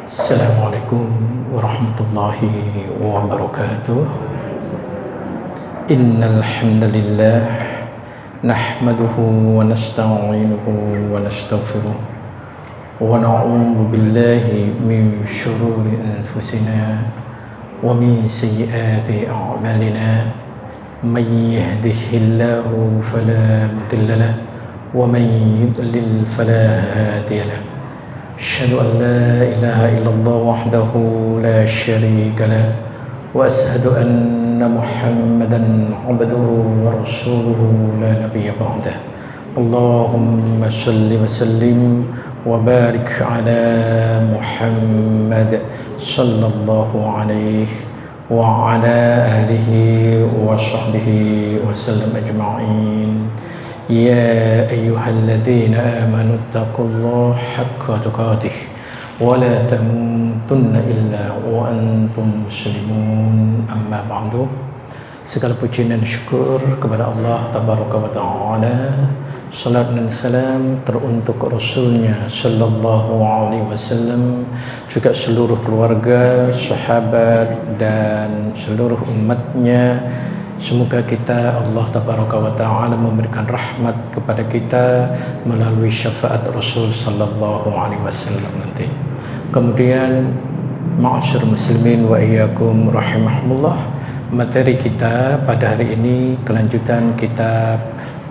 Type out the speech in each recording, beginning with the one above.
Assalamualaikum warahmatullahi wabarakatuh. Innal hamdalillah nahmaduhu wa nasta'inuhu wa nastaghfiruh wa na'udzu billahi min shururi anfusina wa min sayyiati a'malina. May yahdihillahu fala mudilla lahu wa may yudlil fala hadiya lahu. أشهد أن لا إله إلا الله وحده لا شريك له وأشهد أن محمدا عبده ورسوله لا نبي بعده. اللهم صل وسلم وبارك على محمد صلى الله عليه وعلى آله وصحبه وسلم أجمعين. يا أيها الذين آمنوا اتقوا الله حق تقاته ولا تموتن إلا وأنتم مسلمون. أما بعد. Segala puji dan syukur kepada Allah Tabaraka wa Ta'ala. Salat dan salam teruntuk Rasulnya Sallallahu Alaihi Wasallam, juga seluruh keluarga, sahabat dan seluruh umatnya. Semoga kita Allah Tabaraka wa Ta'ala memberikan rahmat kepada kita melalui syafaat Rasul Sallallahu Alaihi Wasallam nanti. Kemudian ma'asyar muslimin wa iyyakum rahimahumullah, materi kita pada hari ini kelanjutan kitab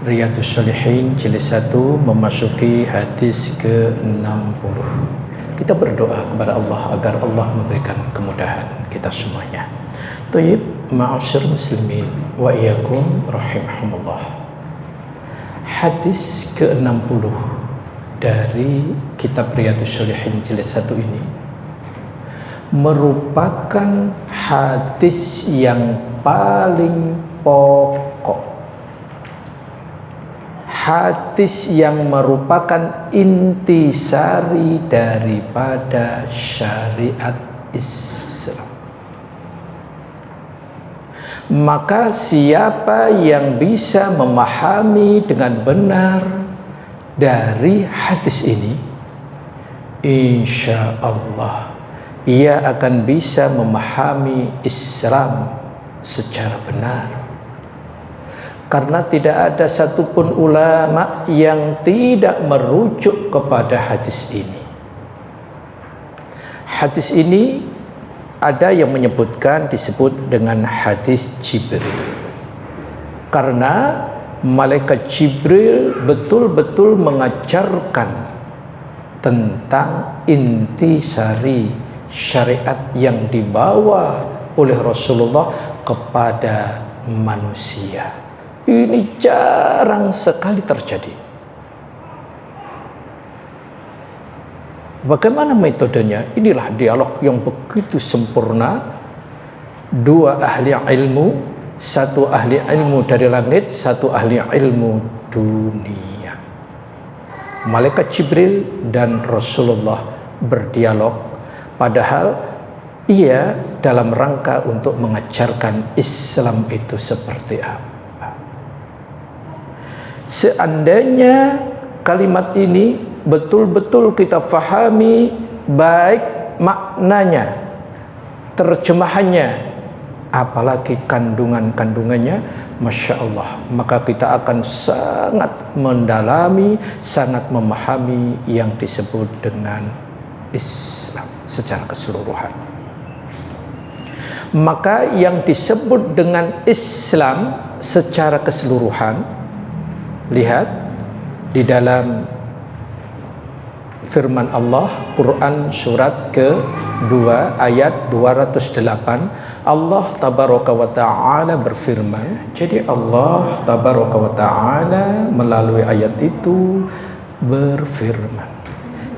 Riyadhus Shalihin jilid 1 memasuki hadis ke-60. Kita berdoa kepada Allah agar Allah memberikan kemudahan kita semuanya. Tayyib, ma'asyar muslimin wa iyyakum rahimahumullah. Hadis ke-60 dari kitab Riyadhus Shalihin jilid 1 ini merupakan hadis yang paling pokok, hadis yang merupakan intisari daripada syariat Islam. Maka siapa yang bisa memahami dengan benar dari hadis ini, insya Allah ia akan bisa memahami Islam secara benar. Karena tidak ada satupun ulama yang tidak merujuk kepada hadis ini. Hadis ini ada yang menyebutkan disebut dengan hadis Jibril, karena malaikat Jibril betul-betul mengajarkan tentang intisari syariat yang dibawa oleh Rasulullah kepada manusia. Ini jarang sekali terjadi. Bagaimana metodenya? Inilah dialog yang begitu sempurna. Dua ahli ilmu, satu ahli ilmu dari langit, satu ahli ilmu dunia. Malaikat Jibril dan Rasulullah berdialog, padahal ia dalam rangka untuk mengajarkan Islam itu seperti apa. Seandainya kalimat ini betul-betul kita fahami baik maknanya, terjemahannya, apalagi kandungan-kandungannya, Masya Allah, maka kita akan sangat mendalami, sangat memahami yang disebut dengan Islam secara keseluruhan. Maka yang disebut dengan Islam secara keseluruhan, lihat di dalam firman Allah, Quran surat ke-2 ayat 208, Allah Tabaraka wa Ta'ala berfirman. Jadi Allah Tabaraka wa Ta'ala melalui ayat itu berfirman,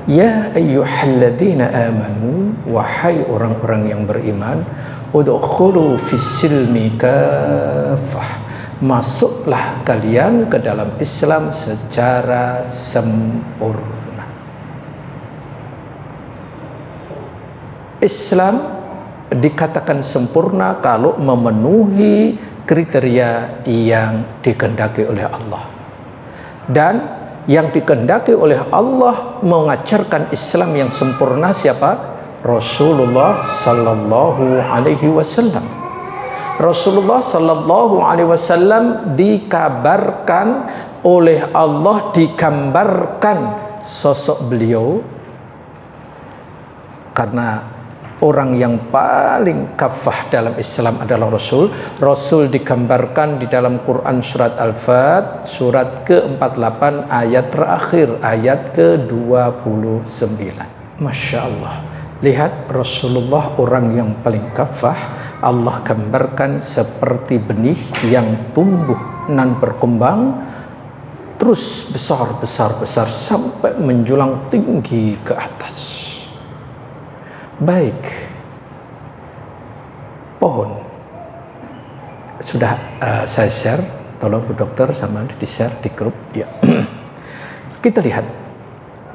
ya ayyuhalladzina amanu, wahai orang-orang yang beriman, udkhulu fis-silmi kafah, masuklah kalian ke dalam Islam secara sempurna. Islam dikatakan sempurna kalau memenuhi kriteria yang dikehendaki oleh Allah. Dan yang dikehendaki oleh Allah mengajarkan Islam yang sempurna siapa? Rasulullah sallallahu alaihi wasallam. Rasulullah sallallahu alaihi wasallam dikabarkan oleh Allah, digambarkan sosok beliau, karena orang yang paling kafah dalam Islam adalah Rasul. Rasul digambarkan di dalam Quran surat Al-Fat surat ke-48 ayat terakhir, ayat ke-29. Masya Allah, lihat Rasulullah orang yang paling kafah, Allah gambarkan seperti benih yang tumbuh dan berkembang terus besar sampai menjulang tinggi ke atas. Baik, pohon sudah saya share, tolong Bu Dokter sama di share di grup ya. Kita lihat,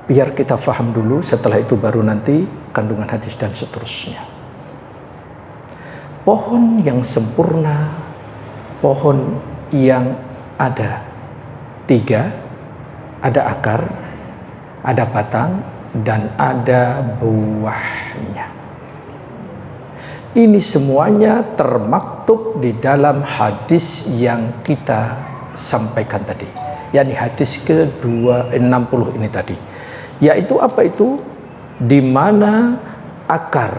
biar kita paham dulu, setelah itu baru nanti kandungan hadis dan seterusnya. Pohon yang sempurna, pohon yang ada 3, ada akar, ada batang, dan ada buahnya. Ini semuanya termaktub di dalam hadis yang kita sampaikan tadi, yakni hadis ke-60 ini tadi, yaitu apa itu? Di mana akar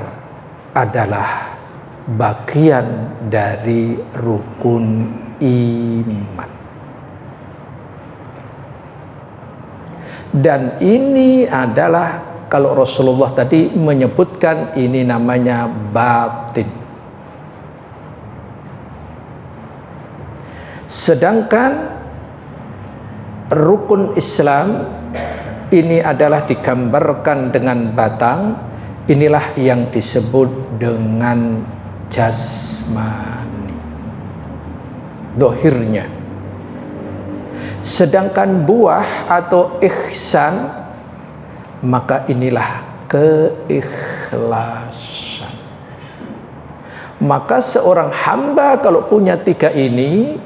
adalah bagian dari rukun iman. Dan ini adalah, kalau Rasulullah tadi menyebutkan, ini namanya batin. Sedangkan rukun Islam ini adalah digambarkan dengan batang. Inilah yang disebut dengan jasmani, dohirnya. Sedangkan buah atau ihsan, maka inilah keikhlasan. Maka seorang hamba kalau punya 3 ini,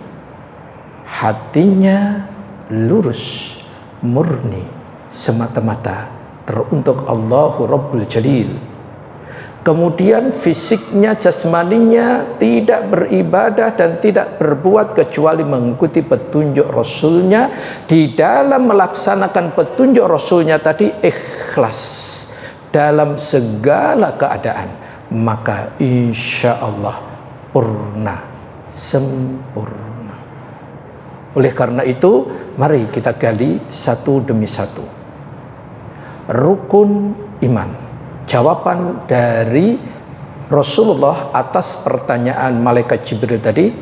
hatinya lurus, murni, semata-mata teruntuk Allahu Rabbul Jalil. Kemudian fisiknya, jasmaninya tidak beribadah dan tidak berbuat kecuali mengikuti petunjuk Rasulnya. Di dalam melaksanakan petunjuk Rasulnya tadi ikhlas dalam segala keadaan, maka insya Allah purna, sempurna. Oleh karena itu, mari kita gali satu demi satu. Rukun iman. Jawaban dari Rasulullah atas pertanyaan malaikat Jibril tadi,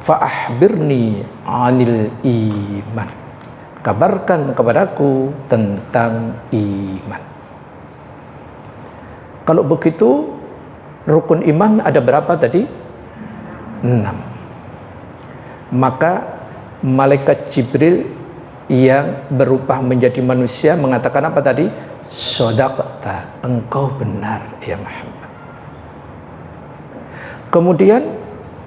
fa'ahbirni anil iman, kabarkan kepadaku tentang iman. Kalau begitu, rukun iman ada berapa tadi? 6. Maka malaikat Jibril yang berubah menjadi manusia mengatakan apa tadi? Shadaqta, engkau benar ya Muhammad. Kemudian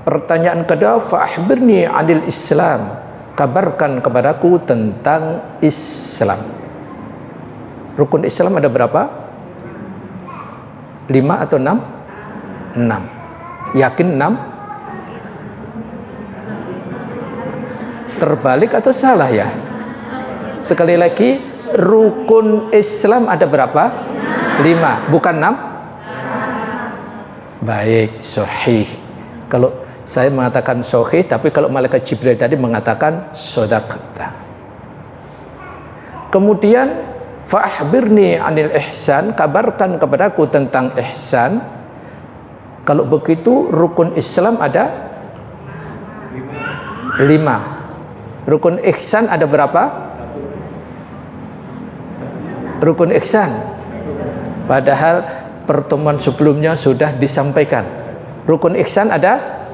pertanyaan kedua, fa'ahbirni 'anil Islam, kabarkan kepadaku tentang Islam. Rukun Islam ada berapa? 5 atau 6? 6. Yakin 6? Terbalik atau salah ya? Sekali lagi, rukun Islam ada berapa? 5, bukan 6? Baik, sahih. Kalau saya mengatakan sahih, tapi kalau malaikat Jibril tadi mengatakan shadaqta. Kemudian fa'ahbirni 'anil ihsan, kabarkan kepadaku tentang ihsan. Kalau begitu rukun Islam ada 5. Rukun ihsan ada berapa? Rukun ihsan, padahal pertemuan sebelumnya sudah disampaikan. Rukun ihsan ada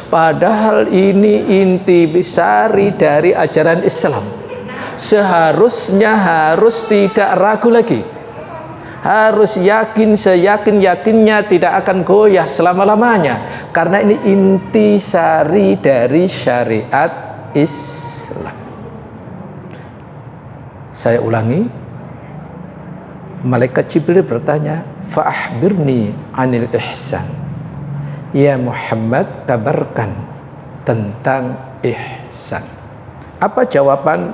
padahal ini inti besari dari ajaran Islam. Seharusnya harus tidak ragu lagi, harus yakin, seyakin-yakinnya, tidak akan goyah selama-lamanya, karena ini inti sari dari syariat Islam. Saya ulangi. Malaikat Jibril bertanya, fa'akhbirni anil ihsan. Ya Muhammad, kabarkan tentang ihsan. Apa jawaban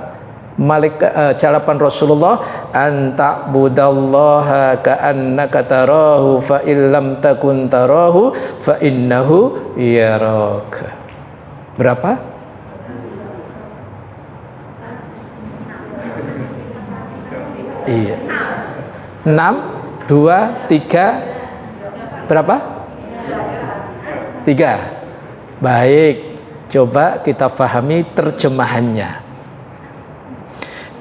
jawaban Rasulullah? Anta budallaha ka'annaka tarahu fa illam takun tarahu fa innahu yaraka. Berapa? 6, 2, 3 berapa? 3. Baik, coba kita pahami terjemahannya.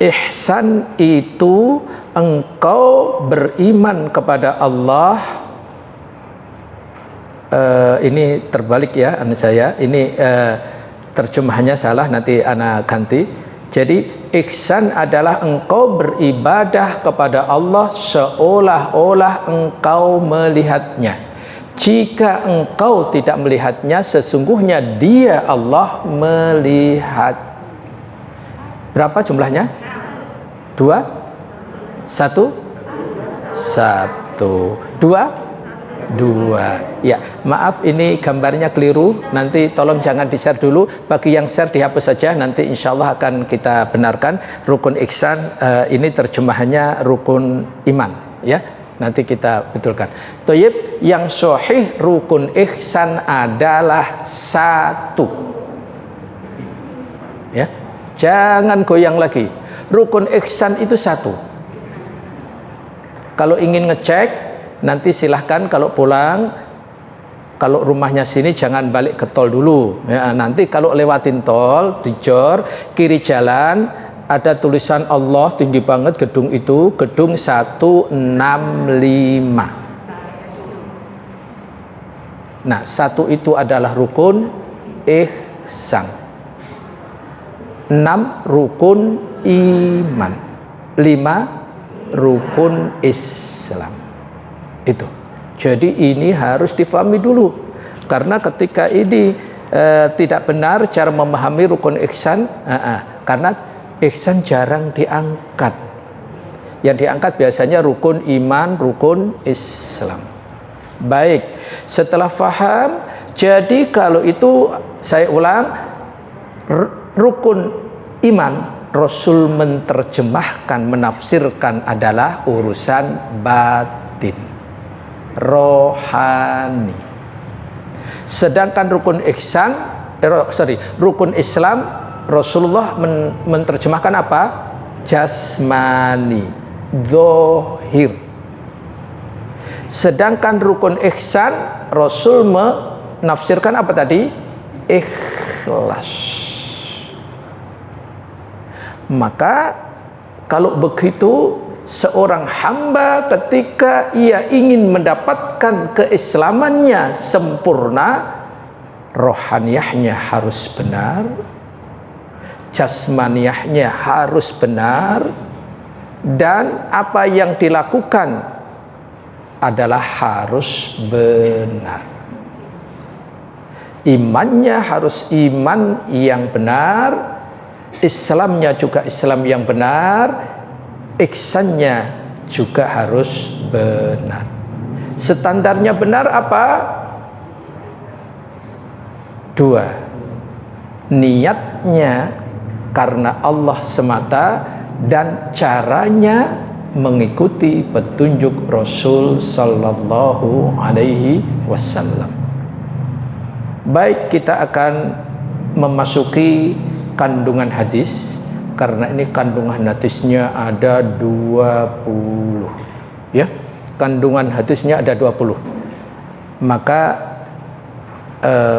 Ihsan itu engkau beriman kepada Allah. Ini terbalik ya, saya. Ini terjemahannya salah, nanti ana ganti. Jadi ihsan adalah engkau beribadah kepada Allah seolah-olah engkau melihatnya. Jika engkau tidak melihatnya, sesungguhnya Dia Allah melihat. Berapa jumlahnya? 2, 1, 1, 2, 2. Ya, maaf ini gambarnya keliru. Nanti tolong jangan di-share dulu. Bagi yang share dihapus saja. Nanti insya Allah akan kita benarkan. Rukun ihsan ini terjemahannya rukun iman. Ya, nanti kita betulkan. Thayyib, yang sahih rukun ihsan adalah 1. Ya, jangan goyang lagi. Rukun ihsan itu 1. Kalau ingin ngecek, nanti silahkan kalau pulang, kalau rumahnya sini jangan balik ke tol dulu ya. Nanti kalau lewatin tol di Jor, kiri jalan ada tulisan Allah tinggi banget, gedung itu gedung 165. Nah, 1 itu adalah rukun ihsan, 6 rukun iman, 5 rukun Islam. Itu. Jadi ini harus difahami dulu. Karena ketika ini tidak benar cara memahami rukun ihsan, karena ihsan jarang diangkat. Yang diangkat biasanya rukun iman, rukun Islam. Baik, setelah faham, jadi kalau itu saya ulang, rukun iman Rasul menerjemahkan, menafsirkan adalah urusan batin, rohani. Sedangkan rukun ihsan, rukun Islam Rasulullah menerjemahkan apa? Jasmani, zahir. Sedangkan rukun ihsan Rasul menafsirkan apa tadi? Ikhlas. Maka kalau begitu, seorang hamba ketika ia ingin mendapatkan keislamannya sempurna, rohaniyahnya harus benar, jasmaniyahnya harus benar, dan apa yang dilakukan adalah harus benar. Imannya harus iman yang benar, Islamnya juga Islam yang benar, ihsannya juga harus benar. Standarnya benar apa? 2. Niatnya karena Allah semata dan caranya mengikuti petunjuk Rasul sallallahu alaihi wasallam. Baik, kita akan memasuki kandungan hadis. Karena ini kandungan hadisnya ada 20 ya. Kandungan hadisnya ada 20. Maka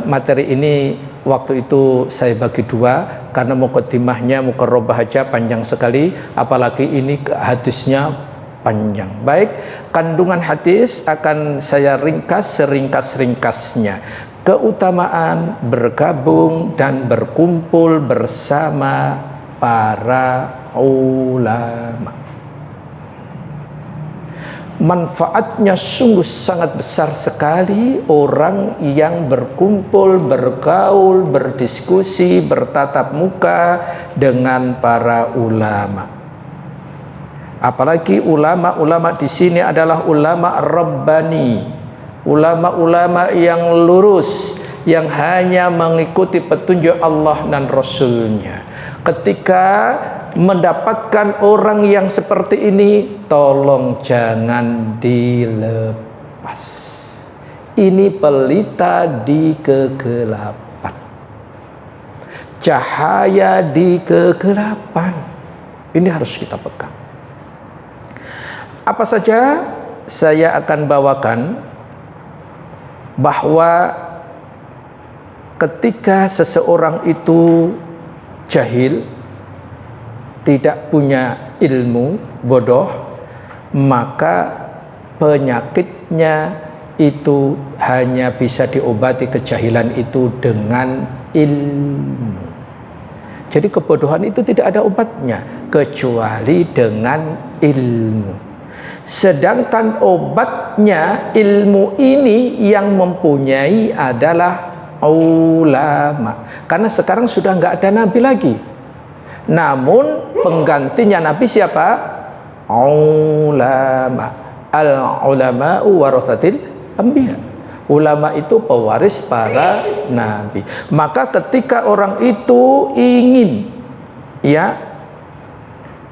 materi ini waktu itu saya bagi 2 karena mukadimahnya muqarrabah aja panjang sekali, apalagi ini hadisnya panjang. Baik, kandungan hadis akan saya ringkas seringkas-ringkasnya. Keutamaan bergabung dan berkumpul bersama para ulama. Manfaatnya sungguh sangat besar sekali orang yang berkumpul, bergaul, berdiskusi, bertatap muka dengan para ulama. Apalagi ulama-ulama di sini adalah ulama rabbani, ulama-ulama yang lurus, yang hanya mengikuti petunjuk Allah dan Rasulnya. Ketika mendapatkan orang yang seperti ini, tolong jangan dilepas. Ini pelita di kegelapan, cahaya di kegelapan. Ini harus kita pegang. Apa saja saya akan bawakan, bahwa ketika seseorang itu jahil, tidak punya ilmu, bodoh, maka penyakitnya itu hanya bisa diobati kejahilan itu dengan ilmu. Jadi kebodohan itu tidak ada obatnya kecuali dengan ilmu. Sedangkan obatnya, ilmu ini yang mempunyai adalah ulama. Karena sekarang sudah nggak ada nabi lagi. Namun penggantinya nabi siapa? Ulama. Al-ulama'u warathatil anbiya. Ulama itu pewaris para nabi. Maka ketika orang itu ingin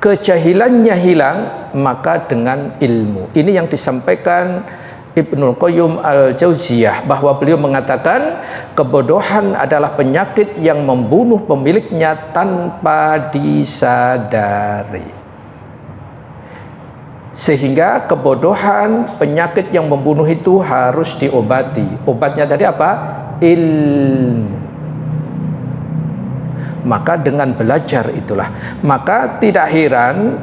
kejahilannya hilang, maka dengan ilmu. Ini yang disampaikan Ibnul Qayyim Al-Jauziyah, bahwa beliau mengatakan kebodohan adalah penyakit yang membunuh pemiliknya tanpa disadari. Sehingga kebodohan, penyakit yang membunuh itu harus diobati. Obatnya tadi apa? Ilmu. Maka dengan belajar itulah, maka tidak heran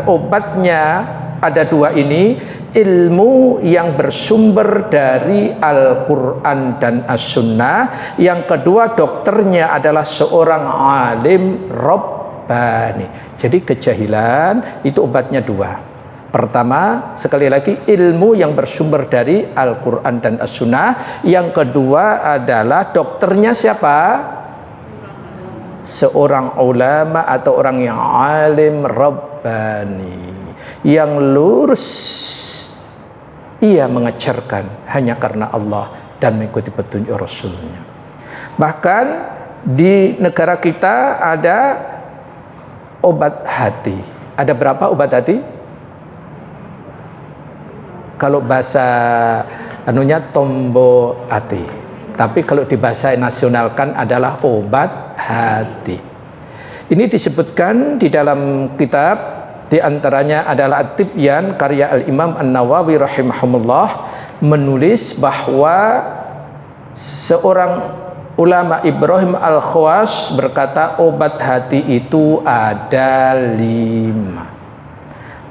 obatnya ada dua ini, ilmu yang bersumber dari Al-Quran dan As-Sunnah. Yang kedua, dokternya adalah seorang alim Rabbani. Jadi kejahilan itu obatnya dua. Pertama, sekali lagi, ilmu yang bersumber dari Al-Quran dan As-Sunnah. Yang kedua adalah dokternya siapa? Seorang ulama atau orang yang alim Rabbani, yang lurus, ia mengejarkan hanya karena Allah dan mengikuti petunjuk Rasulnya. Bahkan di negara kita ada obat hati. Ada berapa obat hati? Kalau bahasa tombo hati. Tapi kalau di bahasa nasionalkan adalah obat hati. Ini disebutkan di dalam kitab, di antaranya adalah At-Tibyan karya Al-Imam An-Nawawi rahimahumullah, menulis bahwa seorang ulama Ibrahim Al-Khawas berkata obat hati itu ada 5.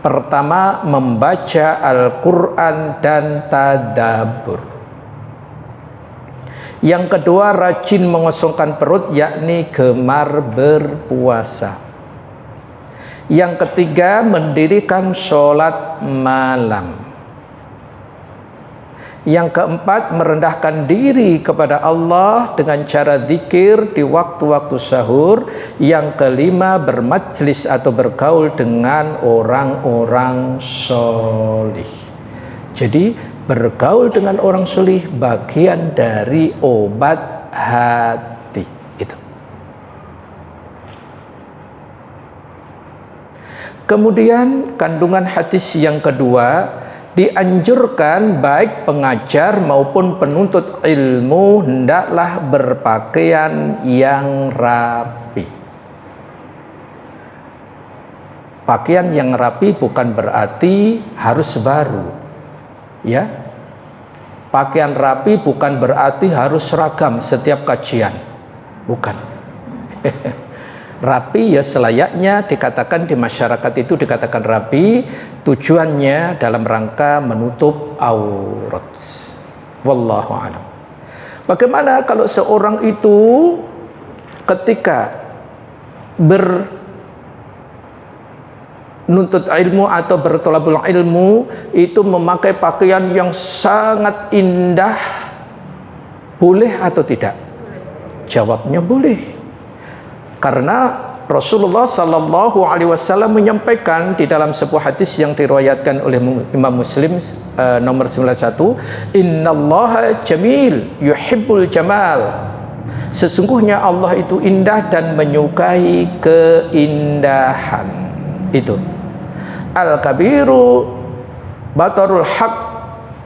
Pertama, membaca Al-Quran dan tadabbur. Yang kedua, rajin mengosongkan perut, yakni gemar berpuasa. Yang ketiga, mendirikan sholat malam. Yang keempat, merendahkan diri kepada Allah dengan cara zikir di waktu-waktu sahur. Yang kelima, bermajlis atau bergaul dengan orang-orang solih. Jadi bergaul dengan orang solih bagian dari obat hati itu. Kemudian kandungan hadis yang kedua, dianjurkan baik pengajar maupun penuntut ilmu hendaklah berpakaian yang rapi. Pakaian yang rapi bukan berarti harus baru, ya. Pakaian rapi bukan berarti harus seragam setiap kajian, bukan. Rapi ya selayaknya dikatakan di masyarakat itu dikatakan rapi, tujuannya dalam rangka menutup aurat. Wallahu a'lam. Bagaimana kalau seorang itu ketika menuntut ilmu atau bertolabul ilmu itu memakai pakaian yang sangat indah, boleh atau tidak? Jawabnya boleh. Karena Rasulullah sallallahu alaihi wasallam menyampaikan di dalam sebuah hadis yang diriwayatkan oleh Imam Muslim nomor 91, innallaha jamil yuhibbul jamal. Sesungguhnya Allah itu indah dan menyukai keindahan. Itu al-kabiru batarul haq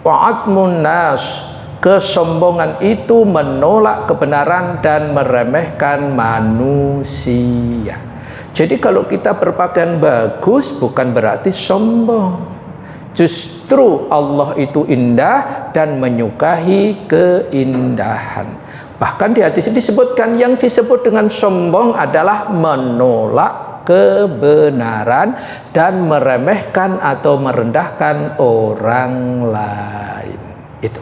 wa atmun nas. Kesombongan itu menolak kebenaran dan meremehkan manusia. Jadi kalau kita berpakaian bagus bukan berarti sombong. Justru Allah itu indah dan menyukai keindahan. Bahkan di hadis ini disebutkan yang disebut dengan sombong adalah menolak kebenaran dan meremehkan atau merendahkan orang lain. Itu.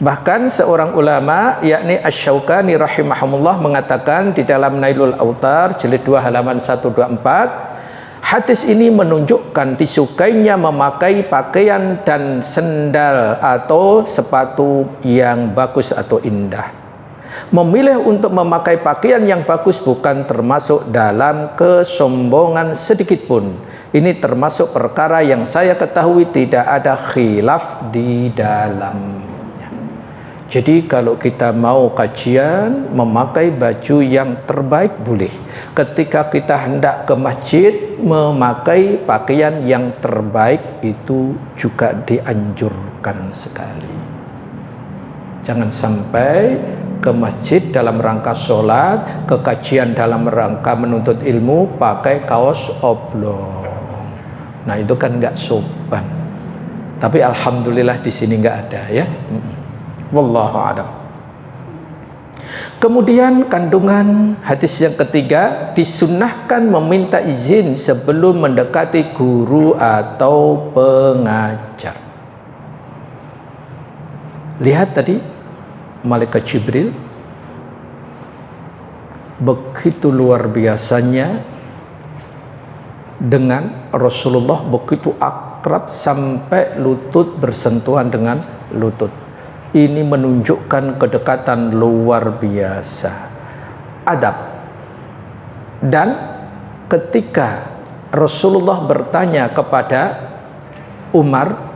Bahkan seorang ulama yakni Asy-Syaukani rahimahumullah mengatakan di dalam Nailul Autar jilid 2 halaman 124, hadis ini menunjukkan disukainya memakai pakaian dan sendal atau sepatu yang bagus atau indah. Memilih untuk memakai pakaian yang bagus bukan termasuk dalam kesombongan sedikit pun. Ini termasuk perkara yang saya ketahui tidak ada khilaf di dalam. Jadi kalau kita mau kajian, memakai baju yang terbaik boleh. Ketika kita hendak ke masjid, memakai pakaian yang terbaik itu juga dianjurkan sekali. Jangan sampai ke masjid dalam rangka sholat, ke kajian dalam rangka menuntut ilmu, pakai kaos oblong. Nah itu kan nggak sopan. Tapi alhamdulillah di sini nggak ada ya. Wallahu a'lam. Kemudian kandungan hadis yang ketiga, disunnahkan meminta izin sebelum mendekati guru atau pengajar. Lihat tadi malaikat Jibril begitu luar biasanya dengan Rasulullah, begitu akrab sampai lutut bersentuhan dengan lutut. Ini menunjukkan kedekatan luar biasa, adab. Dan ketika Rasulullah bertanya kepada Umar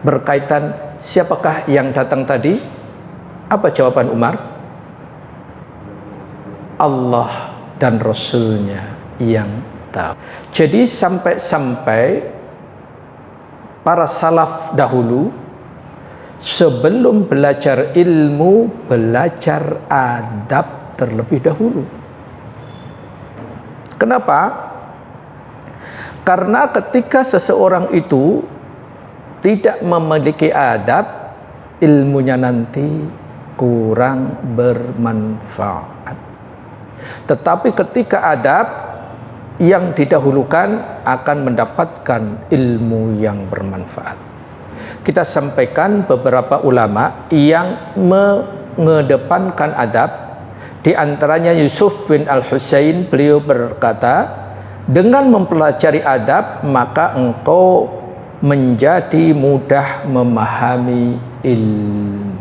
berkaitan siapakah yang datang tadi, apa jawaban Umar? Allah dan Rasulnya yang tahu. Jadi sampai-sampai para salaf dahulu sebelum belajar ilmu, belajar adab terlebih dahulu. Kenapa? Karena ketika seseorang itu tidak memiliki adab, ilmunya nanti kurang bermanfaat. Tetapi ketika adab yang didahulukan akan mendapatkan ilmu yang bermanfaat. Kita sampaikan beberapa ulama yang mengedepankan adab. Di antaranya Yusuf bin Al-Husain, beliau berkata, dengan mempelajari adab maka engkau menjadi mudah memahami ilmu.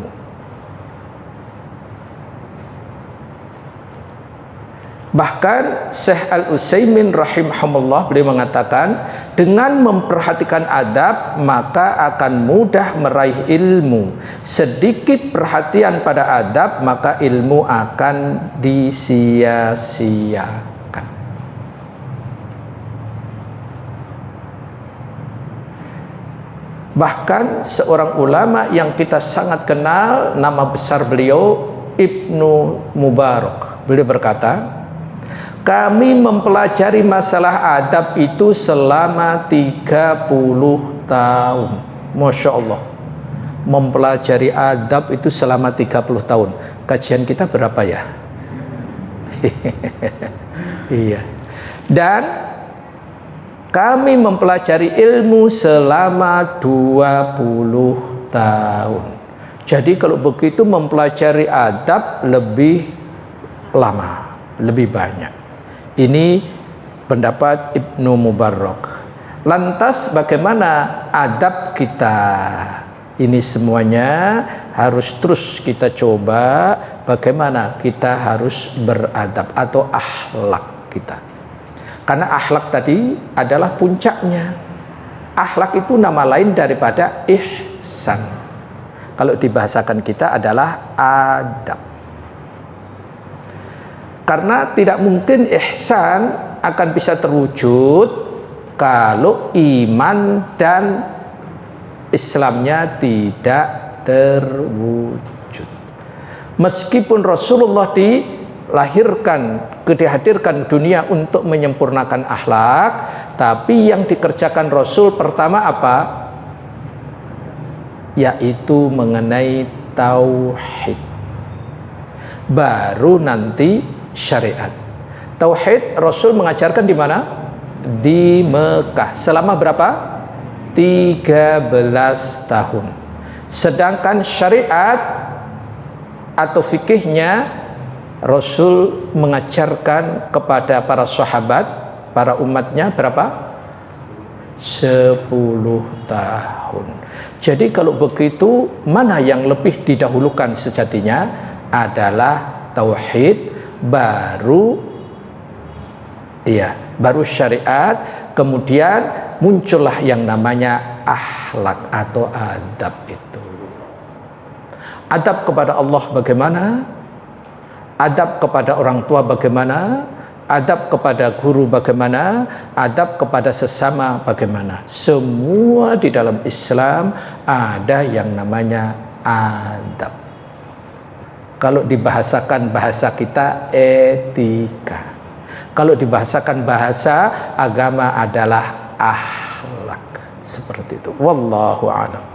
Bahkan Syekh Al-Utsaimin rahimahullah beliau mengatakan, dengan memperhatikan adab maka akan mudah meraih ilmu. Sedikit perhatian pada adab maka ilmu akan disia-siakan. Bahkan seorang ulama yang kita sangat kenal, nama besar beliau Ibnu Mubarak, beliau berkata, kami mempelajari masalah adab itu selama 30 tahun. Masya Allah, mempelajari adab itu selama 30 tahun. Kajian kita berapa ya? Iya. Dan kami mempelajari ilmu selama 20 tahun. Jadi kalau begitu mempelajari adab lebih lama, lebih banyak. Ini pendapat Ibnu Mubarak. Lantas bagaimana adab kita? Ini semuanya harus terus kita coba bagaimana kita harus beradab atau akhlak kita. Karena akhlak tadi adalah puncaknya. Akhlak itu nama lain daripada ihsan. Kalau dibahasakan kita adalah adab. Karena tidak mungkin ihsan akan bisa terwujud kalau iman dan Islamnya tidak terwujud. Meskipun Rasulullah dihadirkan dunia untuk menyempurnakan akhlak, tapi yang dikerjakan Rasul pertama apa? Yaitu mengenai tauhid. Baru nanti syariat. Tauhid Rasul mengajarkan di mana? Di Mekah. Selama berapa? 13 tahun. Sedangkan syariat atau fikihnya Rasul mengajarkan kepada para sahabat, para umatnya berapa? 10 tahun. Jadi kalau begitu, mana yang lebih didahulukan sejatinya adalah tauhid, baru syariat, kemudian muncullah yang namanya akhlak atau adab itu. Adab kepada Allah bagaimana? Adab kepada orang tua bagaimana? Adab kepada guru bagaimana? Adab kepada sesama bagaimana? Semua di dalam Islam ada yang namanya adab. Kalau dibahasakan bahasa kita etika. Kalau dibahasakan bahasa agama adalah akhlak. Seperti itu. Wallahu a'lam.